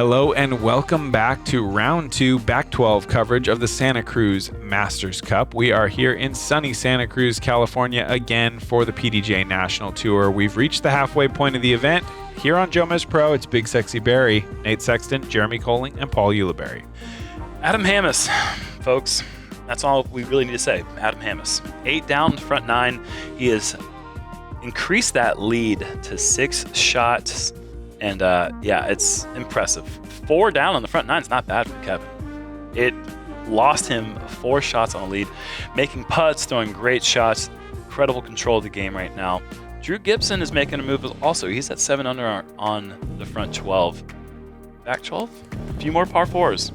Hello and welcome back to round 2 back 12 coverage of the Santa Cruz Masters Cup. We are here in sunny Santa Cruz, California again for the PDJ National Tour. We've reached the halfway point of the event. Here on JomezPro, it's BigSexyBarri, Nate Sexton, Jeremy Koling, and Paul Ulibarri. Adam Hammes, folks. That's all we really need to say. Adam Hammes. 8 down, front 9. He has increased that lead to 6 shots. And yeah, it's impressive. 4 down on the front 9 is not bad for Kevin. It lost him 4 shots on the lead, making putts, throwing great shots, incredible control of the game right now. Drew Gibson is making a move also. He's at 7 under on the front 12. Back 12, a few more par 4s.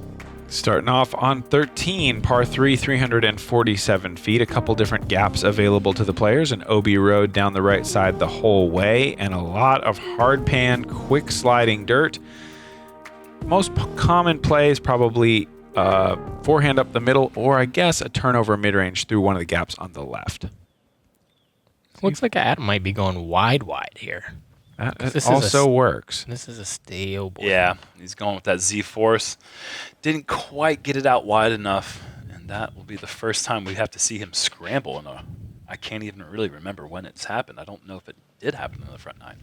Starting off on 13, par 3, 347 feet. A couple different gaps available to the players. An OB road down the right side the whole way, and a lot of hard pan, quick sliding dirt. Most common plays probably forehand up the middle, or I guess a turnover mid-range through one of the gaps on the left. Looks like Adam might be going wide here. That also works. This is a stale boy. Yeah, he's going with that Z-force. Didn't quite get it out wide enough, and that will be the first time we have to see him scramble in a... I can't even really remember when it's happened. I don't know if it did happen in the front 9.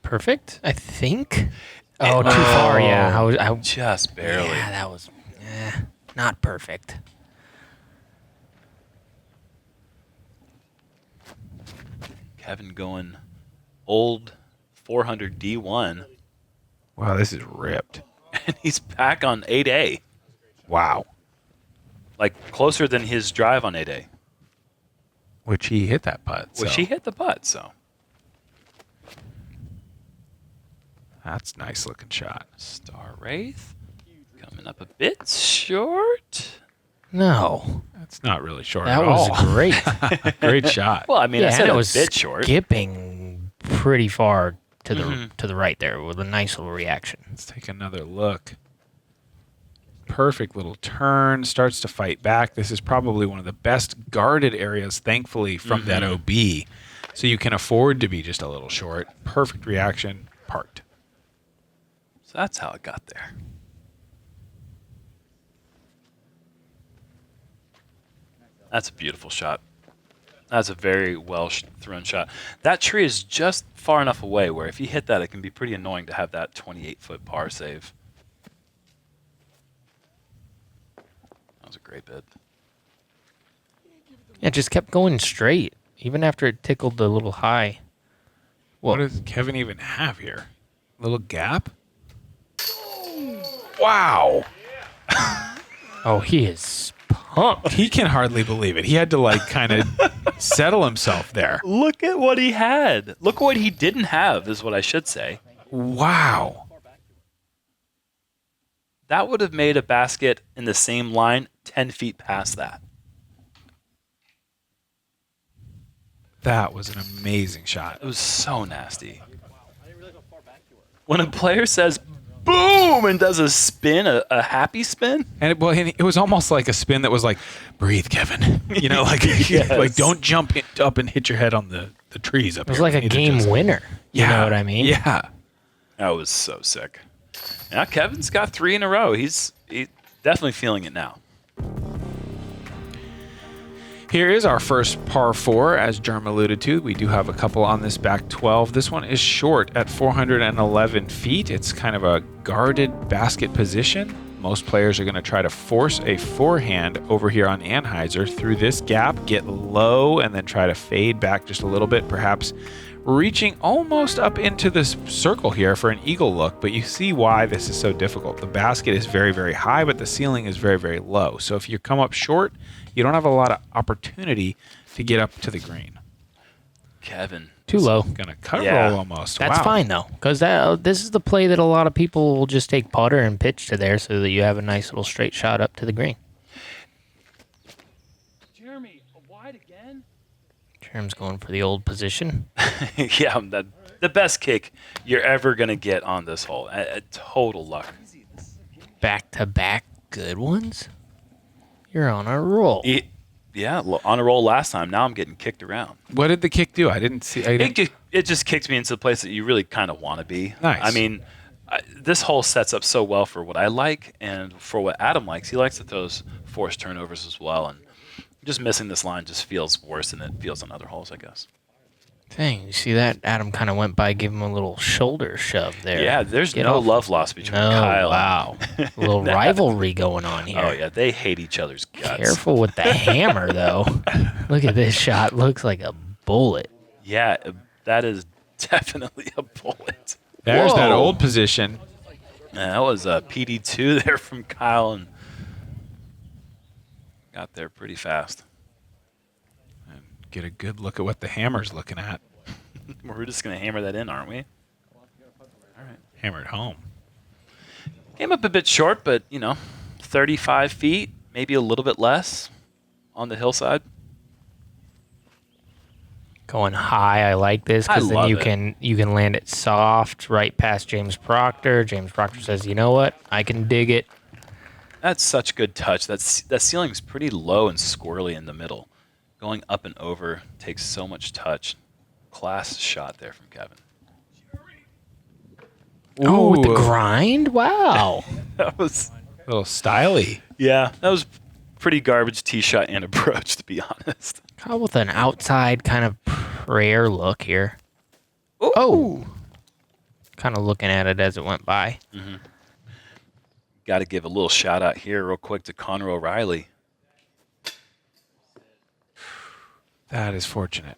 Perfect, I think. Oh, too far, yeah. I just barely. Yeah, that was not perfect. Kevin going old 400 D1. Wow, this is ripped. And he's back on 8A. Wow. Like closer than his drive on 8A. Which he hit that putt. Which he hit the putt, so. That's a nice looking shot. Star Wraith coming up a bit short. No. That's not really short That at was all. great. Great shot. Well, I mean, I said it a was bit short. skipping pretty far to the right there with a nice little reaction. Let's take another look. Perfect little turn. Starts to fight back. This is probably one of the best guarded areas, thankfully, from that OB. So you can afford to be just a little short. Perfect reaction. Parked. So that's how it got there. That's a beautiful shot. That's a very well thrown shot. That tree is just far enough away where if you hit that, it can be pretty annoying to have that 28-foot par save. That was a great bit. Yeah, it just kept going straight, even after it tickled the little high. What does Kevin even have here? Little gap? Wow. Oh, he is pumped. He can hardly believe it. He had to like kind of settle himself there. Look at what he had. Look what he didn't have is what I should say. Wow. That would have made a basket in the same line 10 feet past that. That was an amazing shot. It was so nasty. When a player says boom and does a spin, a happy spin. And it was almost like a spin that was like, breathe, Kevin. You know, like, Yes. like don't jump up and hit your head on the trees up It was here. like You a need to game just- winner. You know what I mean? Yeah. That was so sick. Now Kevin's got 3 in a row. He's definitely feeling it now. Here is our first par 4, as Jerm alluded to. We do have a couple on this back 12. This one is short at 411 feet. It's kind of a guarded basket position. Most players are going to try to force a forehand over here on Anheuser through this gap, get low, and then try to fade back just a little bit, perhaps reaching almost up into this circle here for an eagle look. But you see why this is so difficult. The basket is very, very high, but the ceiling is very, very low. So if you come up short, you don't have a lot of opportunity to get up to the green. Kevin. Too low. Gonna cut Yeah. roll almost. That's Wow. fine, though, because this is the play that a lot of people will just take putter and pitch to there so that you have a nice little straight shot up to the green. Jeremy, wide again? Jerm's going for the old position. Yeah, the best kick you're ever going to get on this hole. A total luck. Back-to-back good ones? You're on a roll. Yeah, on a roll last time. Now I'm getting kicked around. What did the kick do? I didn't see. It just kicked me into the place that you really kind of want to be. Nice. I mean, this hole sets up so well for what I like and for what Adam likes. He likes to throw forced turnovers as well, and just missing this line just feels worse than it feels on other holes, I guess. Dang, you see that? Adam kind of went by, gave him a little shoulder shove there. Yeah, there's no love lost between Kyle. Wow. A little rivalry going on here. Oh, yeah, they hate each other's guts. Careful with the hammer, though. Look at this shot. Looks like a bullet. Yeah, that is definitely a bullet. There's that old position. Yeah, that was a PD2 there from Kyle, and got there pretty fast. And get a good look at what the hammer's looking at. We're just going to hammer that in, aren't we? All right. Hammer it home. Came up a bit short, but, 35 feet, maybe a little bit less on the hillside. Going high, I like this because then you can land it soft right past James Proctor. James Proctor says, "You know what? I can dig it." That's such good touch. That ceiling's pretty low and squirrely in the middle. Going up and over takes so much touch. Class shot there from Kevin. Oh, with the grind? Wow. That was A little styly. Yeah, that was pretty garbage tee shot and approach, to be honest. Kyle with an outside kind of prayer look here. Ooh. Oh. Kind of looking at it as it went by. Mm-hmm. Got to give a little shout out here real quick to Connor O'Reilly. That is fortunate.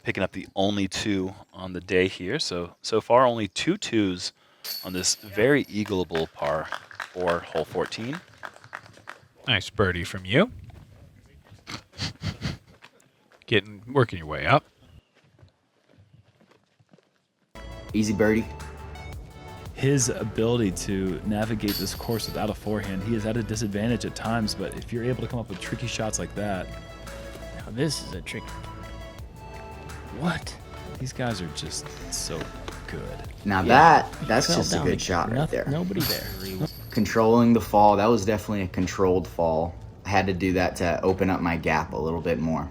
Picking up the only 2 on the day here. So far, only 2 2s on this very eagleable par 4, hole 14. Nice birdie from you. Working your way up. Easy birdie. His ability to navigate this course without a forehand, he is at a disadvantage at times, but if you're able to come up with tricky shots like that. Now this is a tricky. What? These guys are just so good. Now that's just a good shot right there. Nobody there. Controlling the fall, that was definitely a controlled fall. I had to do that to open up my gap a little bit more.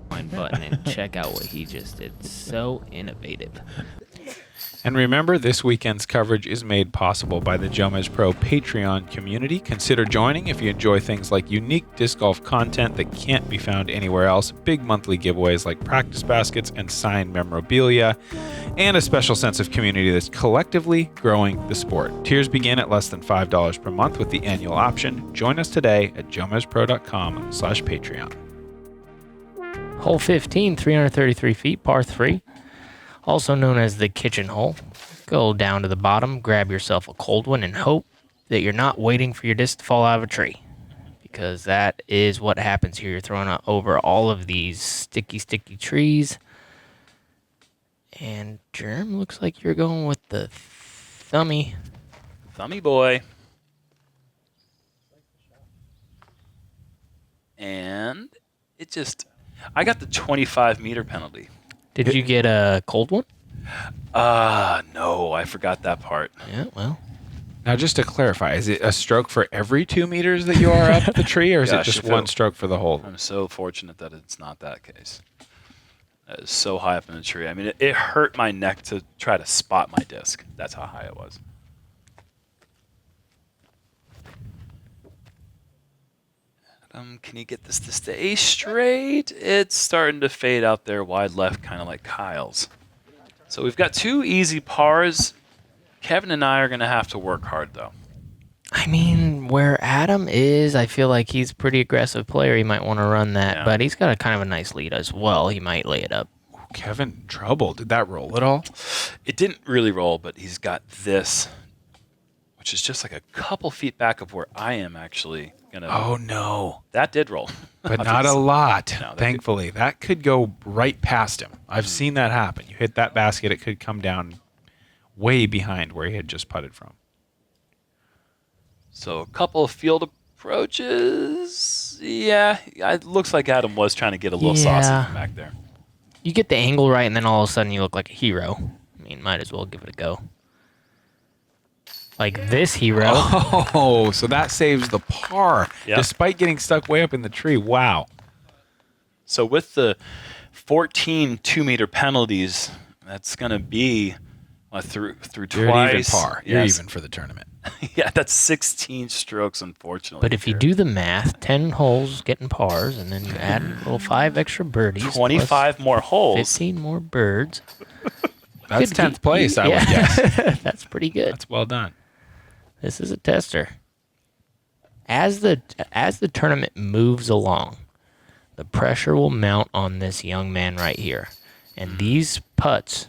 Button and check out what he just did. So innovative. And remember, this weekend's coverage is made possible by the JomezPro Patreon community. Consider joining if you enjoy things like unique disc golf content that can't be found anywhere else, big monthly giveaways like practice baskets and signed memorabilia, and a special sense of community that's collectively growing the sport. Tiers begin at less than $5 per month with the annual option. Join us today at jomezpro.com/Patreon. Hole 15, 333 feet, par 3. Also known as the kitchen hole. Go down to the bottom, grab yourself a cold one, and hope that you're not waiting for your disc to fall out of a tree. Because that is what happens here. You're throwing over all of these sticky trees. And Jerm, looks like you're going with the thummy. Thummy boy. And it just... I got the 25-meter penalty. Did you get a cold one? No, I forgot that part. Yeah, well. Now, just to clarify, is it a stroke for every 2 meters that you are up the tree, or is it Gosh, just one stroke for the whole? I'm so fortunate that it's not that case. That is so high up in the tree. I mean, it hurt my neck to try to spot my disc. That's how high it was. Can you get this to stay straight? It's starting to fade out there wide left, kind of like Kyle's. So we've got 2 easy pars. Kevin and I are going to have to work hard, though. I mean, where Adam is, I feel like he's a pretty aggressive player. He might want to run that, Yeah. but he's got a kind of a nice lead as well. He might lay it up. Kevin, in trouble. Did that roll at all? It didn't really roll, but he's got this, which is just like a couple feet back of where I am actually going to... Oh, no. That did roll. But not a lot, No, that thankfully. That could go right past him. I've seen that happen. You hit that basket, it could come down way behind where he had just putted from. So a couple of field approaches. Yeah, it looks like Adam was trying to get a little saucy from back there. You get the angle right, and then all of a sudden you look like a hero. I mean, might as well give it a go. Like this hero. Oh, so that saves the par, Yep. despite getting stuck way up in the tree. Wow. So with the 14 2-meter penalties, that's going to be through You're twice. at even par. You're Yes. even for the tournament. Yeah, that's 16 strokes, unfortunately. But if you here. do the math, 10 holes getting pars, and then you add a little 5 extra birdies. 25 more plus holes. 15 more birds. That's Could 10th be- place, I would yeah. guess. That's pretty good. That's well done. This is a tester. As the tournament moves along, the pressure will mount on this young man right here. And these putts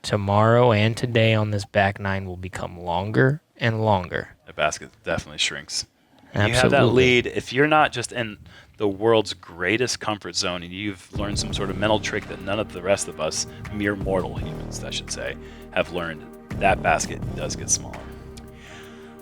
tomorrow and today on this back nine will become longer and longer. The basket definitely shrinks. Absolutely. You have that lead. If you're not just in the world's greatest comfort zone and you've learned some sort of mental trick that none of the rest of us, mere mortal humans, I should say, have learned, that basket does get smaller.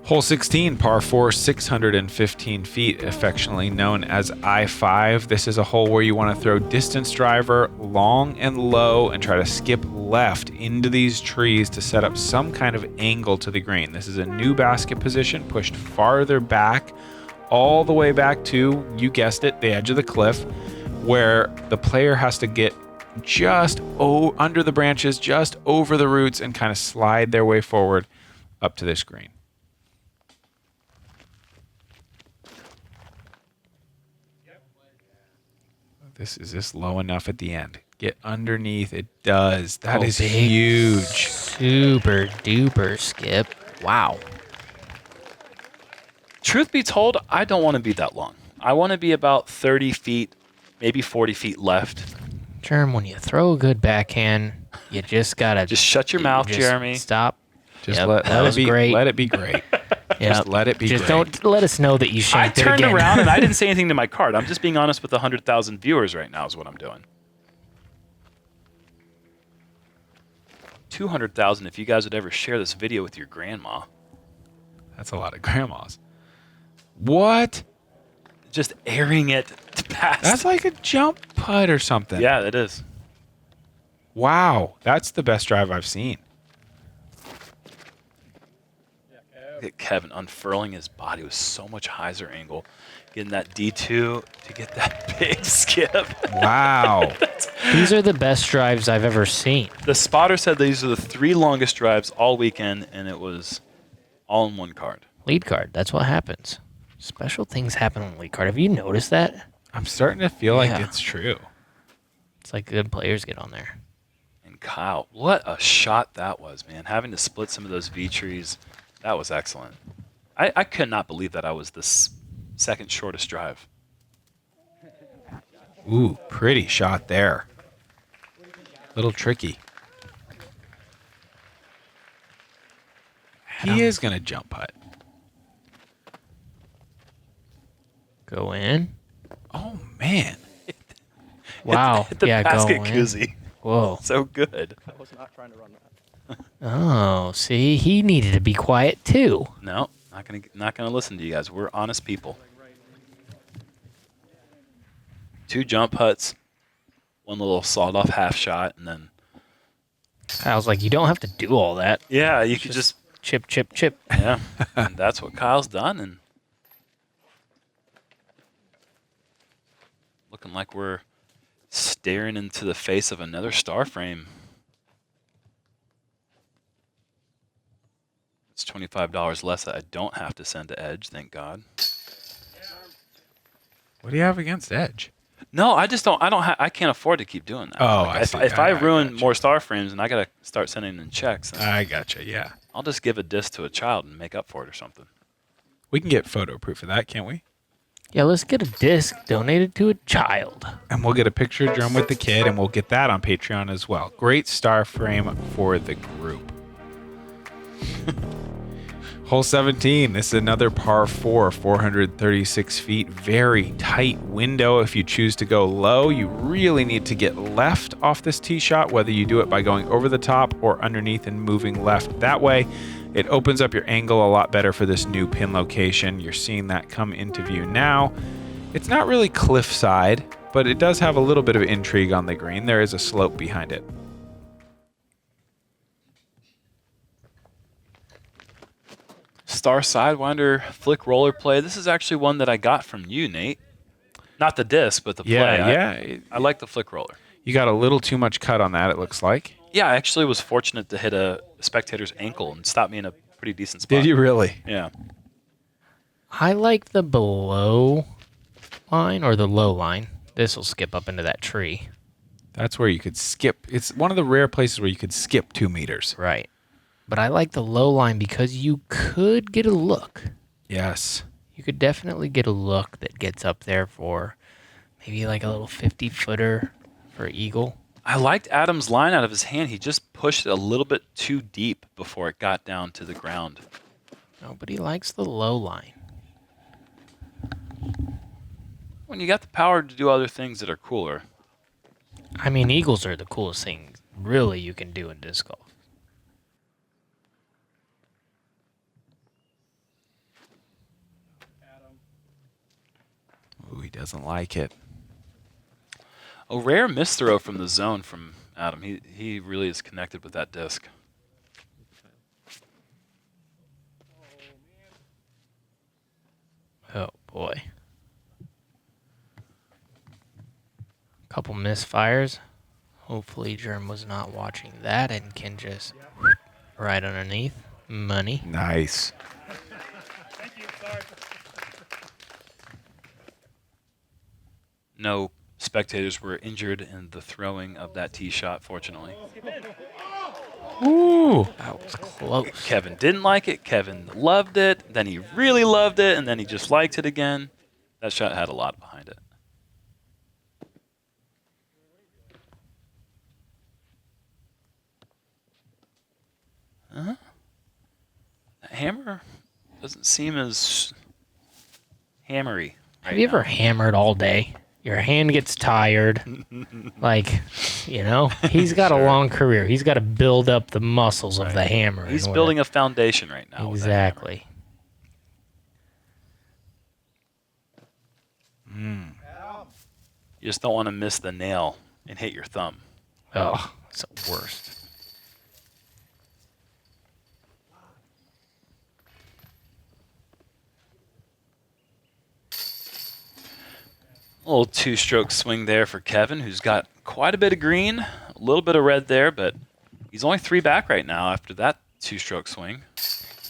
Hole 16, par 4, 615 feet, affectionately known as I-5. This is a hole where you want to throw distance driver long and low and try to skip left into these trees to set up some kind of angle to the green. This is a new basket position, pushed farther back, all the way back to, you guessed it, the edge of the cliff, where the player has to get just under the branches, just over the roots, and kind of slide their way forward up to this green. Is this low enough at the end? Get underneath. It does. That is big, huge. Super duper skip. Wow. Truth be told, I don't want to be that long. I want to be about 30 feet, maybe 40 feet left. Jerm, when you throw a good backhand, you just gotta Just shut your mouth, just Jeremy. Stop. Just Yep, let that was it be great. Let it be great. Just let it be Just great. don't let us know that you I shanked it turned again. around and I didn't say anything to my card. I'm just being honest with 100,000 viewers right now is what I'm doing. 200,000 if you guys would ever share this video with your grandma. That's a lot of grandmas. What? Just airing it past. That's like a jump putt or something. Yeah, it is. Wow. That's the best drive I've seen. Look at Kevin unfurling his body with so much hyzer angle, getting that D2 to get that big skip. Wow. These are the best drives I've ever seen. The spotter said these are the 3 longest drives all weekend, and it was all in one card. Lead card. That's what happens. Special things happen on lead card. Have you noticed that? I'm starting to feel like Yeah. it's true. It's like good players get on there. And Kyle, what a shot that was, man. Having to split some of those V trees, that was excellent. I could not believe that I was the second shortest drive. Ooh, pretty shot there. Little tricky. He is going to jump putt. Go in. Oh, man. Wow. Hit the Yeah, go basket in. koozie. Whoa. So good. Oh, see, he needed to be quiet too. No, not gonna listen to you guys. We're honest people. 2 jump putts, 1 little sawed off half shot, and then Kyle's like, you don't have to do all that. yeah, you could just Chip, chip, chip. yeah. And that's what Kyle's done, and looking like we're staring into the face of another star frame. It's $25 less that I don't have to send to Edge, thank God. What do you have against Edge? No, I just don't. I can't afford to keep doing that. Oh, Like, I see. If I I ruin gotcha. more star frames and I gotta start sending in checks, then I gotcha, yeah. I'll just give a disc to a child and make up for it or something. We can get photo proof of that, can't we? Yeah, let's get a disc donated to a child. And we'll get a picture drum with the kid, and we'll get that on Patreon as well. Great star frame for the group. Hole 17. This is another par 4, 436 feet. Very tight window. If you choose to go low, you really need to get left off this tee shot, whether you do it by going over the top or underneath and moving left. That way, it opens up your angle a lot better for this new pin location. You're seeing that come into view now. It's not really cliffside, but it does have a little bit of intrigue on the green. There is a slope behind it. Star Sidewinder flick roller play. This is actually one that I got from you, Nate. Not the disc, but the play. Yeah. I like the flick roller. You got a little too much cut on that, it looks like. Yeah, I actually was fortunate to hit a spectator's ankle and stop me in a pretty decent spot. Did you really? Yeah. I like the below line or the low line. This will skip up into that tree. That's where you could skip. It's one of the rare places where you could skip 2 meters. Right. But I like the low line because you could get a look. Yes. You could definitely get a look that gets up there for maybe like a little 50-footer for eagle. I liked Adam's line out of his hand. He just pushed it a little bit too deep before it got down to the ground. Nobody likes the low line. When you got the power to do other things that are cooler. I mean, eagles are the coolest thing really you can do in disc golf. Ooh, he doesn't like it. A rare misthrow from the zone from Adam. He really is connected with that disc. Oh, boy. Couple misfires. Hopefully Jerm was not watching that and can just right underneath. Money. Nice. No spectators were injured in the throwing of that tee shot, fortunately. Ooh, that was close. Kevin didn't like it. Kevin loved it. Then he really loved it, and then he just liked it again. That shot had a lot behind it. That hammer doesn't seem as hammery. Have you ever hammered all day? Your hand gets tired. Like, you know, he's got a long career. He's got to build up the muscles of the hammer. He's building a foundation right now. Exactly. You just don't want to miss the nail and hit your thumb. Oh, it's the worst. A little two-stroke swing there for Kevin, who's got quite a bit of green, a little bit of red there, but he's only 3 back right now after that two-stroke swing.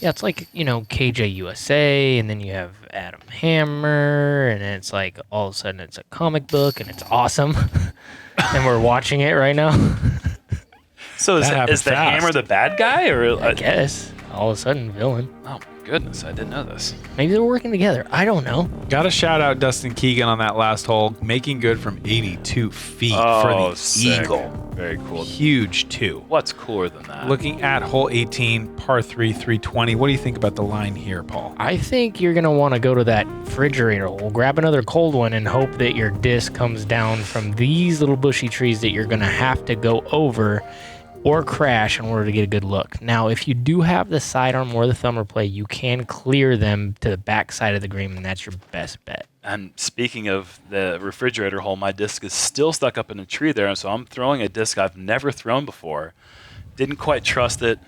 Yeah, it's like, you know, KJ USA, and then you have Adam Hammer, and then it's like all of a sudden it's a comic book, and it's awesome. And we're watching it right now. So is the fast. hammer the bad guy? Or I guess. All of a sudden, villain. Oh, my goodness, I didn't know this. Maybe they're working together. I don't know. Got to shout out Dustin Keegan on that last hole, making good from 82 feet for the sick. eagle. Very cool. Huge 2. What's cooler than that? Looking at hole 18, par 3, 320. What do you think about the line here, Paul? I think you're going to want to go to that refrigerator hole, grab another cold one, and hope that your disc comes down from these little bushy trees that you're going to have to go over or crash in order to get a good look. Now, if you do have the sidearm or the thumb replay, you can clear them to the back side of the green, and that's your best bet. And speaking of the refrigerator hole, my disc is still stuck up in a tree there, so I'm throwing a disc I've never thrown before. Didn't quite trust it.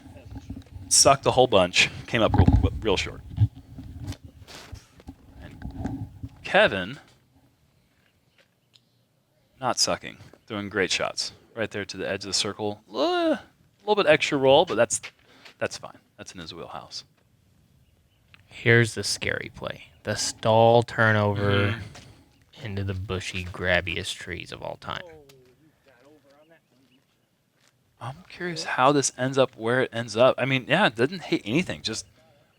Sucked a whole bunch. Came up real short. And Kevin, not sucking. Throwing great shots. Right there to the edge of the circle. A little bit extra roll, but that's fine. That's in his wheelhouse. Here's the scary play. The stall turnover into the bushy, grabbiest trees of all time. I'm curious how this ends up where it ends up. I mean, yeah, it didn't hit anything. Just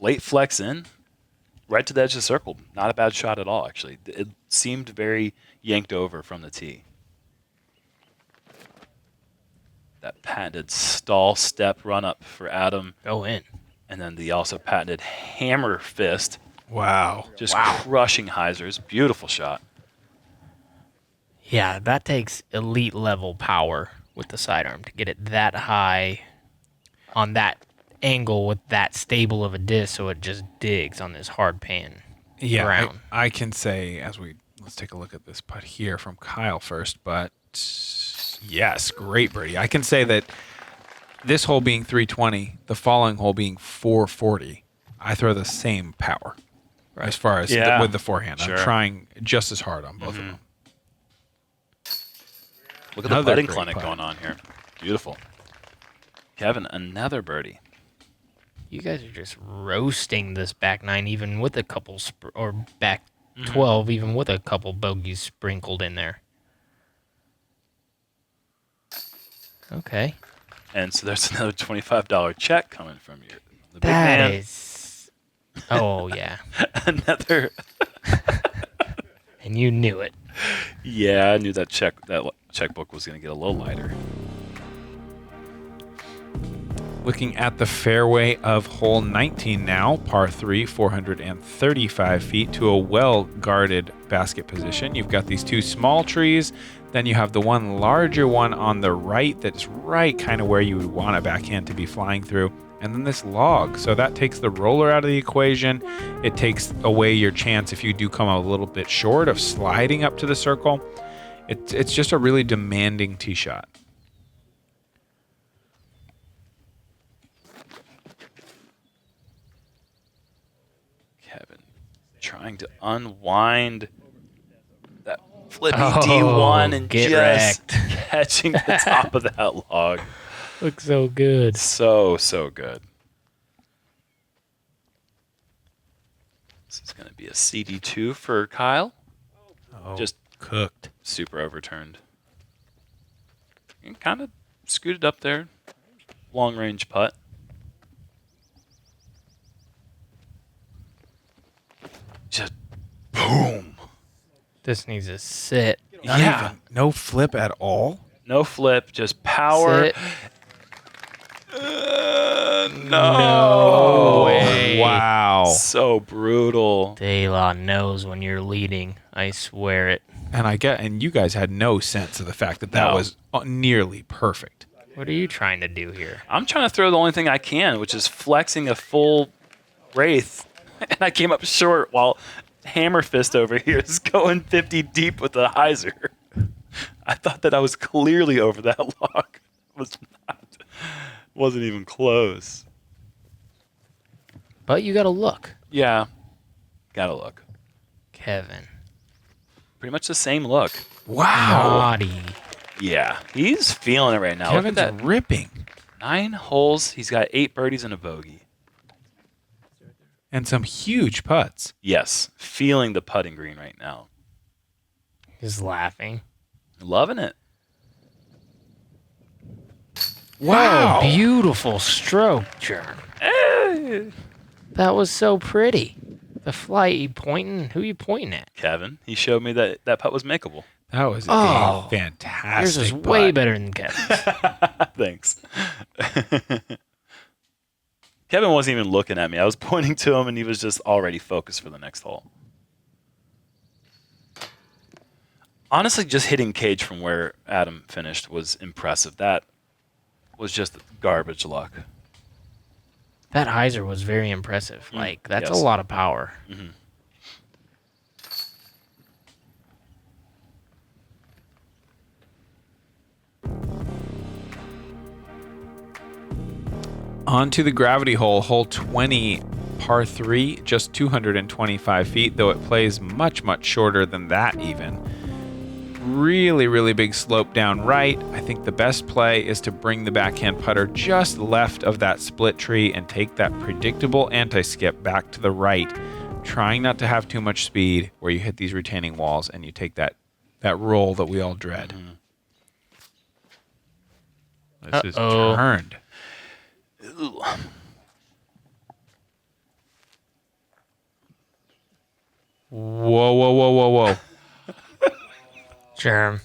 late flex in, right to the edge of the circle. Not a bad shot at all, actually. It seemed very yanked over from the tee. That patented stall step run up for Adam. Go in. And then the also patented hammer fist. Wow. Just crushing hyzers. Beautiful shot. Yeah, that takes elite level power with the sidearm to get it that high on that angle with that stable of a disc so it just digs on this hard pan ground. I can say, let's take a look at this putt here from Kyle first, but yes, great birdie. I can say that this hole being 320, the following hole being 440, I throw the same power as far as Yeah. with the forehand. Sure. I'm trying just as hard on both of them. Look at Another the putting great clinic putt. going on here. Beautiful. Kevin, another birdie. You guys are just roasting this back 9, even with a couple, or back 12, even with a couple bogeys sprinkled in there. Okay. And so there's another $25 check coming from you. The big That man. is. Oh, yeah. Another. And you knew it. Yeah, I knew that checkbook was going to get a little lighter. Looking at the fairway of hole 19 now, par 3, 435 feet to a well-guarded basket position. You've got these two small trees, then you have the one larger one on the right that's right kind of where you would want a backhand to be flying through, and then this log. So that takes the roller out of the equation. It takes away your chance if you do come a little bit short of sliding up to the circle. It's just a really demanding tee shot. Kevin trying to unwind that flippy Oh, D1 and get just wrecked. catching the top of that log. Looks so good. So good. This is going to be a CD2 for Kyle. Oh, Just cooked. super overturned. And kind of scooted up there. Long range putt. Just boom. This needs to sit. Not even, no flip at all. No flip, just power. Sit. No way. Wow. So brutal. De La knows when you're leading. I swear it. And you guys had no sense of the fact that No. was nearly perfect. What are you trying to do here? I'm trying to throw the only thing I can, which is flexing a full wraith. And I came up short while Hammer Fist over here is going 50 deep with the hyzer. I thought that I was clearly over that log. Was not. Wasn't even close. But you got to look, Yeah. Gotta look. Kevin. Pretty much the same look. Wow. Naughty. Yeah. He's feeling it right now. Look at Kevin's that. ripping. 9 holes. He's got 8 birdies and a bogey. And some huge putts. Yes. Feeling the putting green right now. He's laughing. Loving it. Wow. Oh, beautiful stroke, Jerm. That was so pretty. The flight you pointing. Who you pointing at? Kevin. He showed me that putt was makeable. That was Oh. a fantastic Yours is putt. way better than Kevin's. Thanks. Kevin wasn't even looking at me. I was pointing to him, and he was just already focused for the next hole. Honestly, just hitting cage from where Adam finished was impressive. That was just garbage luck. That hyzer was very impressive. Like, that's yes. a lot of power. On to the gravity hole, hole 20, par 3, just 225 feet, though it plays much, much shorter than that even. Really, really big slope down right. I think the best play is to bring the backhand putter just left of that split tree and take that predictable anti-skip back to the right, trying not to have too much speed where you hit these retaining walls and you take that roll that we all dread. This is Uh-oh. turned. Ooh. Whoa, whoa, whoa, whoa, whoa. Jerm.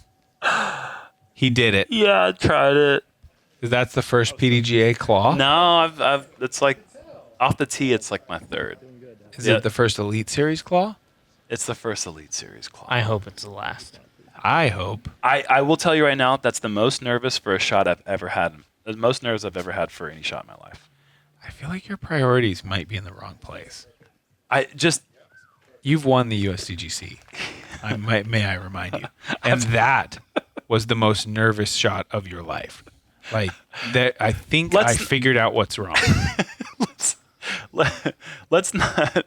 He did it. Yeah, I tried it. That's the first PDGA claw? No, I've. It's like off the tee. It's like my third. Is Yeah. it the first Elite Series claw? It's the first Elite Series claw. I hope it's the last. I hope. I will tell you right now, that's the most nervous for a shot I've ever had. The most nerves I've ever had for any shot in my life. I feel like your priorities might be in the wrong place. I just You've won the USDGC. May I remind you? And that was the most nervous shot of your life. Like that, I think I figured out what's wrong. let's not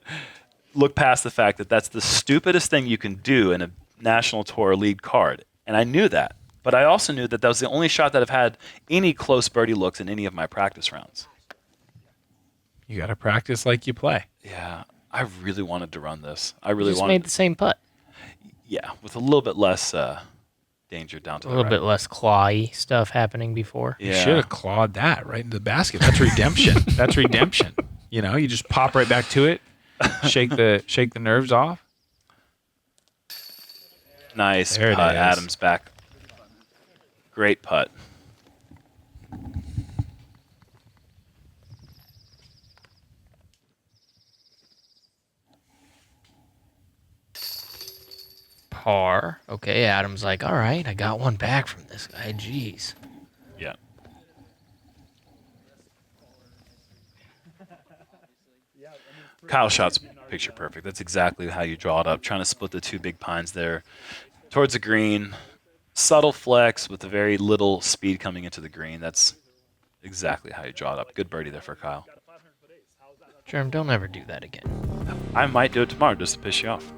look past the fact that that's the stupidest thing you can do in a National Tour lead card. And I knew that. But I also knew that that was the only shot that I've had any close birdie looks in any of my practice rounds. You got to practice like you play. Yeah, I really wanted to run this. I really Just wanted. made the same putt. Yeah, with a little bit less danger down to A the little right. bit less clawy stuff happening before. You Yeah. should have clawed that right into the basket. That's redemption. That's redemption. You know, you just pop right back to it, shake the nerves off. Nice There it putt. is. Adams back. Great putt. Par. Okay, Adam's like, all right, I got one back from this guy. Jeez. Yeah. Kyle shot's picture perfect. That's exactly how you draw it up. Trying to split the two big pines there towards the green. Subtle flex with a very little speed coming into the green. That's exactly how you draw it up. Good birdie there for Kyle. Jerm, don't ever do that again. I might do it tomorrow just to piss you off.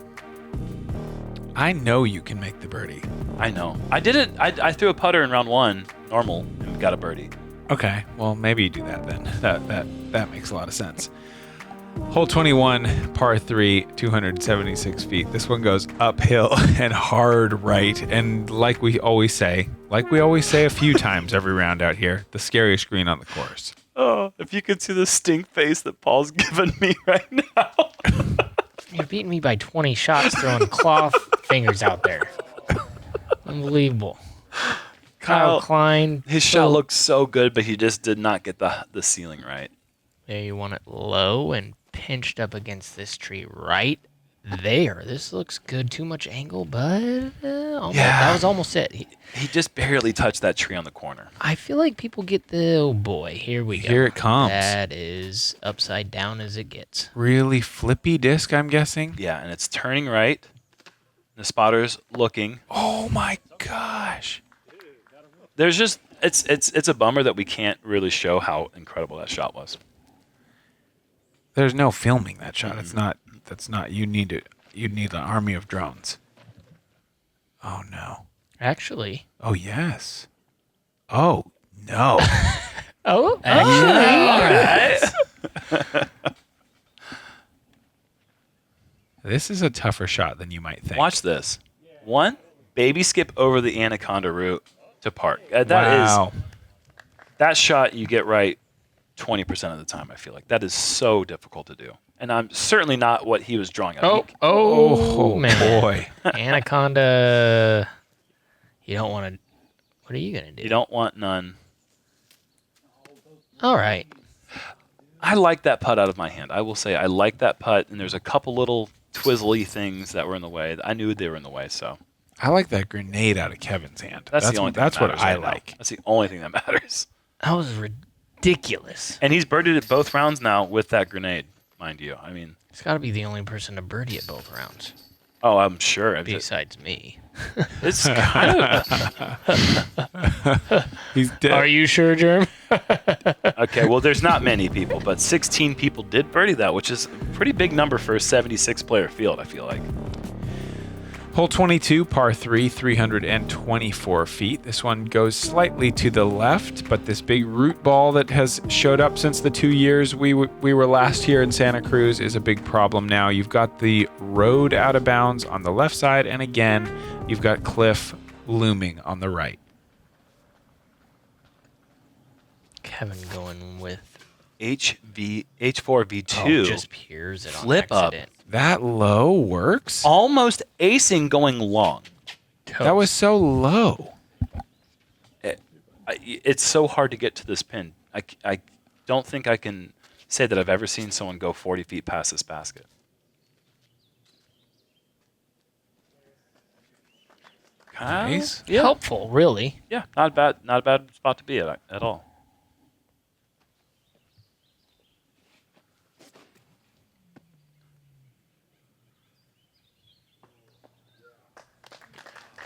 I know you can make the birdie. I know. I did it. I threw a putter in round one, normal, and got a birdie. Okay, well maybe you do that then. That makes a lot of sense. Hole 21, par 3, 276 feet. This one goes uphill and hard right. And like we always say a few times every round out here, the scariest green on the course. Oh, if you could see the stink face that Paul's giving me right now. You're beating me by 20 shots throwing cloth fingers out there. Unbelievable. Kyle Klein. His shot looked so good, but he just did not get the ceiling right. There, you want it low and pinched up against this tree right there. This looks good. Too much angle, but almost, that was almost it. He just barely touched that tree on the corner. I feel like people get the, oh boy, here we go. Here it comes. That is upside down as it gets. Really flippy disc, I'm guessing. Yeah, and it's turning right. The spotter's looking. Oh my gosh. There's just it's a bummer that we can't really show how incredible that shot was. There's no filming that shot. That's not you need an army of drones. Oh no. Actually. Oh yes. Oh no. Oh, actually. All right. This is a tougher shot than you might think. Watch this. One, baby skip over the Anaconda route to park. Wow. That shot you get right 20% of the time, I feel like. That is so difficult to do. And I'm certainly not what he was drawing up. Oh man. boy. Anaconda. You don't want to. What are you going to do? You don't want none. All right. I like that putt out of my hand. I will say I like that putt, and there's a couple little twizzly things that were in the way. I knew they were in the way, so. I like that grenade out of Kevin's hand. That's the only thing That's that what matters I right now. like. That's the only thing that matters. That was ridiculous. And he's birdied it both rounds now with that grenade, mind you. I mean, He's got to be the only person to birdie at both rounds, oh, I'm sure. besides me. It's kind of He's dead. Are you sure, Jerm? okay. Well, there's not many people, but 16 people did birdie that, which is a pretty big number for a 76-player field, I feel like. Hole 22, par 3, 324 feet. This one goes slightly to the left, but this big root ball that has showed up since the 2 years we were last here in Santa Cruz is a big problem now. You've got the road out of bounds on the left side, and again, you've got cliff looming on the right. Kevin going with H4V2. just peers it on Flip up. accident. That low works? Almost acing going long. That was so low. It's so hard to get to this pin. I don't think I can say that I've ever seen someone go 40 feet past this basket. Nice. Yeah. helpful, really. Yeah, not a bad spot to be at all.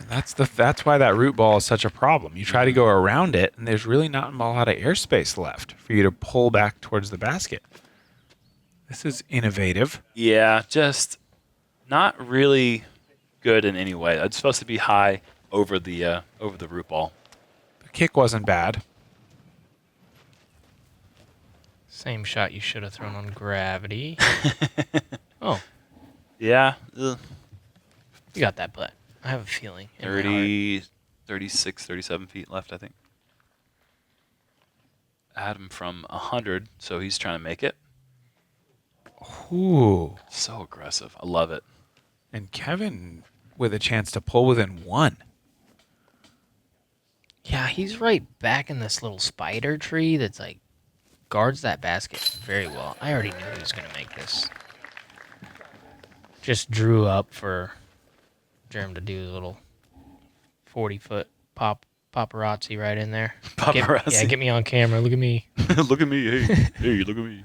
That's why that root ball is such a problem. You try to go around it, and there's really not a lot of airspace left for you to pull back towards the basket. This is innovative. Yeah, just not really good in any way. It's supposed to be high over the root ball. The kick wasn't bad. Same shot you should have thrown on gravity. Oh, Yeah, you got that putt. I have a feeling. in my heart. 30, 36, 37 feet left, I think. Adam from 100, so he's trying to make it. Ooh. So aggressive. I love it. And Kevin with a chance to pull within 1. Yeah, he's right back in this little spider tree that's like guards that basket very well. I already knew he was going to make this. Just drew up for Jerm to do a little 40-foot paparazzi right in there. Paparazzi. Get me on camera. Look at me. Look at me. Hey, look at me.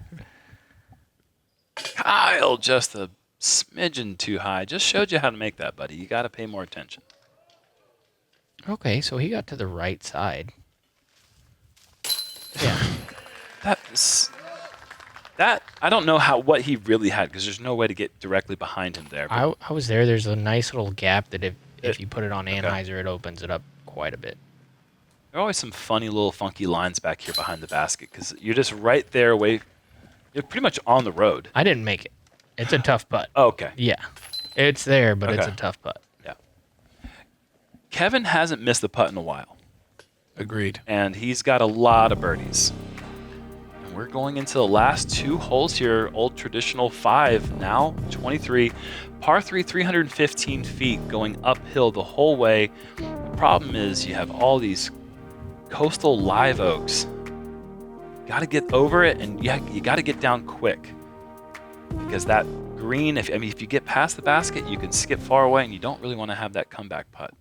Kyle, just a smidgen too high. Just showed you how to make that, buddy. You got to pay more attention. Okay, so he got to the right side. Yeah. That I don't know what he really had because there's no way to get directly behind him there. I was there. There's a nice little gap that if you put it on Anheuser, it opens it up quite a bit. There are always some funny little funky lines back here behind the basket because you're just right there away. You're pretty much on the road. I didn't make it. It's a tough putt. Oh, okay. Yeah. It's there, but it's Okay. a tough putt. Yeah. Kevin hasn't missed a putt in a while, Agreed. and he's got a lot of birdies. And we're going into the last 2 holes here. Old traditional 5 now, 23. Par 3, 315 feet going uphill the whole way. The problem is you have all these coastal live oaks. Got to get over it, and you got to get down quick. Because that green, if you get past the basket, you can skip far away, and you don't really want to have that comeback putt.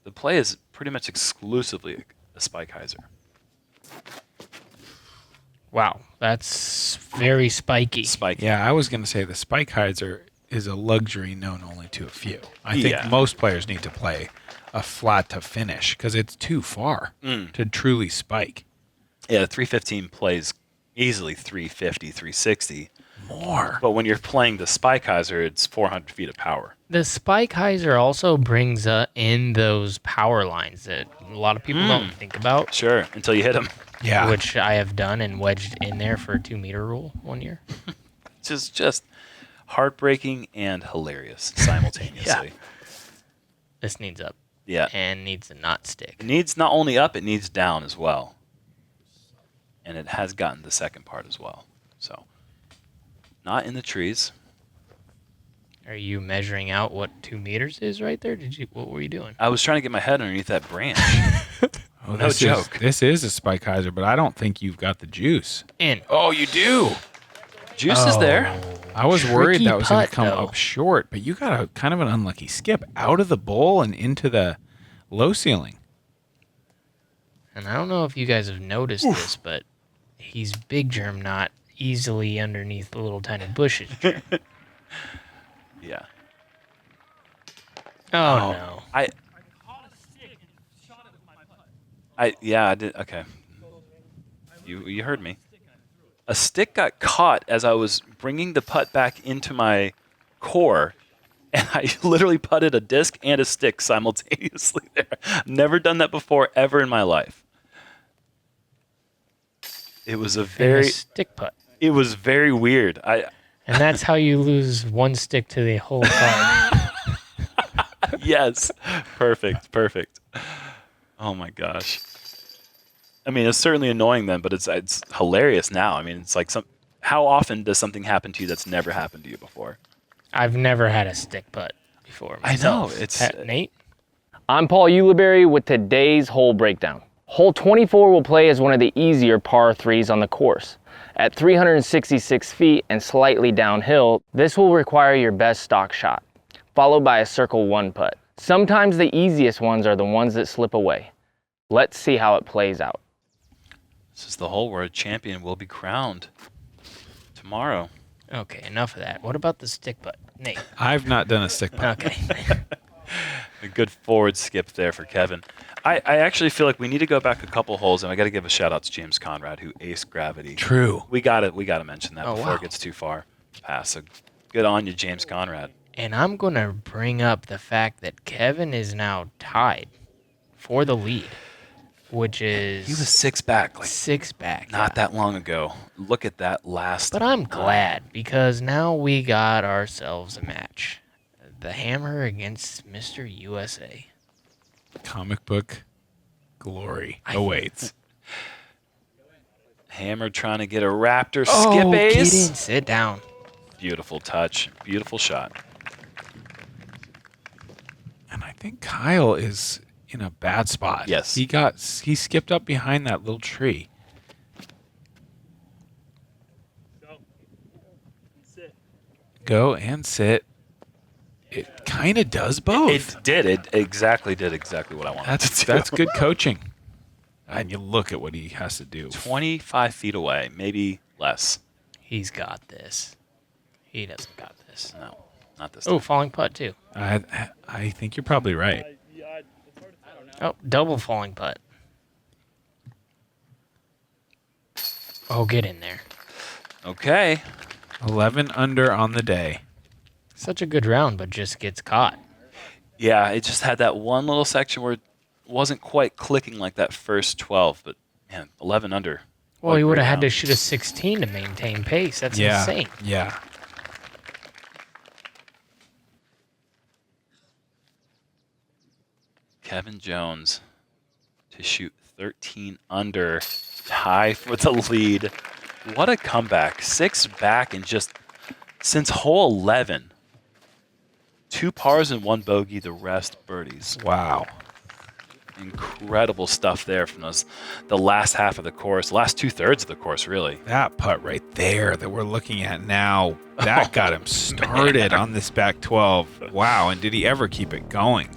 The play is pretty much exclusively a spike hyzer. Wow. That's very spiky. Spike. Yeah, I was going to say the spike hyzer is a luxury known only to a few. I think Yeah. most players need to play a flat to finish because it's too far to truly spike. Yeah, 315 plays easily 350, 360. More. But when you're playing the spike hyzer, it's 400 feet of power. The spike hyzer also brings in those power lines that a lot of people don't think about, Sure, until you hit them. Yeah. which I have done and wedged in there for a 2-meter rule one year. Just heartbreaking and hilarious simultaneously. This needs up Yeah. and needs to not stick. It needs not only up, it needs down as well. And it has gotten the second part as well. So, not in the trees. Are you measuring out what 2 meters is right there? What were you doing? I was trying to get my head underneath that branch. Oh, no joke. This is a spike hyzer, but I don't think you've got the juice. In. Oh, you do. Juice is there. I was worried Tricky that was going to putt, come though. up short, but you got a kind of an unlucky skip out of the bowl and into the low ceiling. And I don't know if you guys have noticed this, but he's big Jerm, not easily underneath the little tiny bushes. Yeah. Oh, no. I did. Okay. You heard me. A stick got caught as I was bringing the putt back into my core, and I literally putted a disc and a stick simultaneously there. Never done that before ever in my life. It was a And very a stick putt. it was very weird. And that's how you lose one stick to the whole card. Yes. Perfect. Oh my gosh. I mean, it's certainly annoying then, but it's hilarious now. I mean, it's like how often does something happen to you that's never happened to you before? I've never had a stick putt before. I know, myself. it's- Nate? I'm Paul Ulibarri with today's hole breakdown. Hole 24 will play as one of the easier par 3s on the course. At 366 feet and slightly downhill, this will require your best stock shot, followed by a circle 1 putt. Sometimes the easiest ones are the ones that slip away. Let's see how it plays out. This is the hole where a champion will be crowned tomorrow. Okay, enough of that. What about the stick putt? Nate. I've not done a stick putt. Okay. A good forward skip there for Kevin. I actually feel like we need to go back a couple holes, and I got to give a shout out to James Conrad, who aced gravity. True. We got to mention that Oh, before wow. it gets too far past. So good on you, James Conrad. And I'm going to bring up the fact that Kevin is now tied for the lead, which is He was 6 back, like 6 back. not yeah. that long ago. Look at that last. But I'm glad because now we got ourselves a match. The Hammer against Mr. USA. Comic book glory awaits. Hammer trying to get a Raptor Oh, skip get in, ace. sit down. Beautiful touch. Beautiful shot. And I think Kyle is in a bad spot. Yes. He skipped up behind that little tree. Go and sit. It kind of does both. It did. It exactly did what I wanted. That's good coaching. And you look at what he has to do. 25 feet away, maybe less. He's got this. He doesn't got this. No, not this Oh, time. falling putt too. I think you're probably right. Oh, double falling putt. Oh, get in there. Okay. 11 under on the day. Such a good round, but just gets caught. Yeah, it just had that one little section where it wasn't quite clicking like that first 12, but man, 11 under. Well, What a he would great have had to round. shoot a 16 to maintain pace. That's Yeah. insane. Yeah. Kevin Jones to shoot 13 under, tie for the lead. What a comeback. 6 back and just since hole 11. 2 pars and 1 bogey, the rest birdies. Wow. Incredible stuff there from the last half of the course, last 2/3 of the course, really. That putt right there that we're looking at now, that got him started on this back 12. Wow, and did he ever keep it going?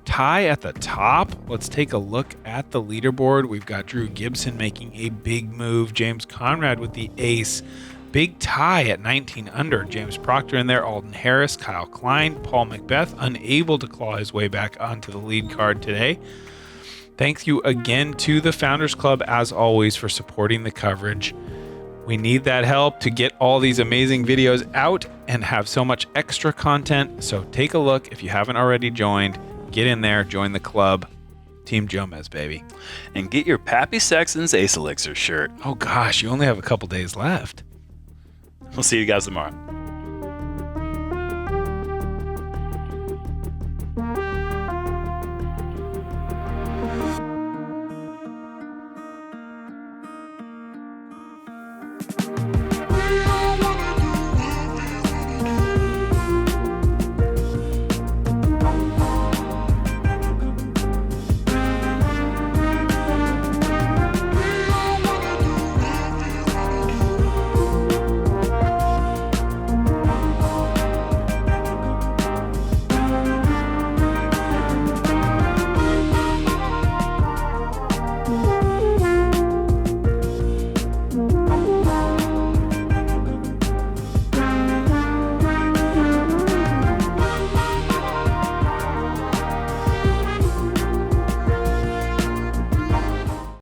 Tie at the top. Let's take a look at the leaderboard. We've got Drew Gibson making a big move. James Conrad with the ace. Big tie at 19 under. James Proctor in there. Alden Harris, Kyle Klein, Paul Macbeth unable to claw his way back onto the lead card today. Thank you again to the Founders Club, as always, for supporting the coverage. We need that help to get all these amazing videos out and have so much extra content. So take a look if you haven't already joined. Get in there, join the club. Team Jomez, baby. And get your Pappy Sexton's Ace Elixir shirt. Oh gosh, you only have a couple days left. We'll see you guys tomorrow.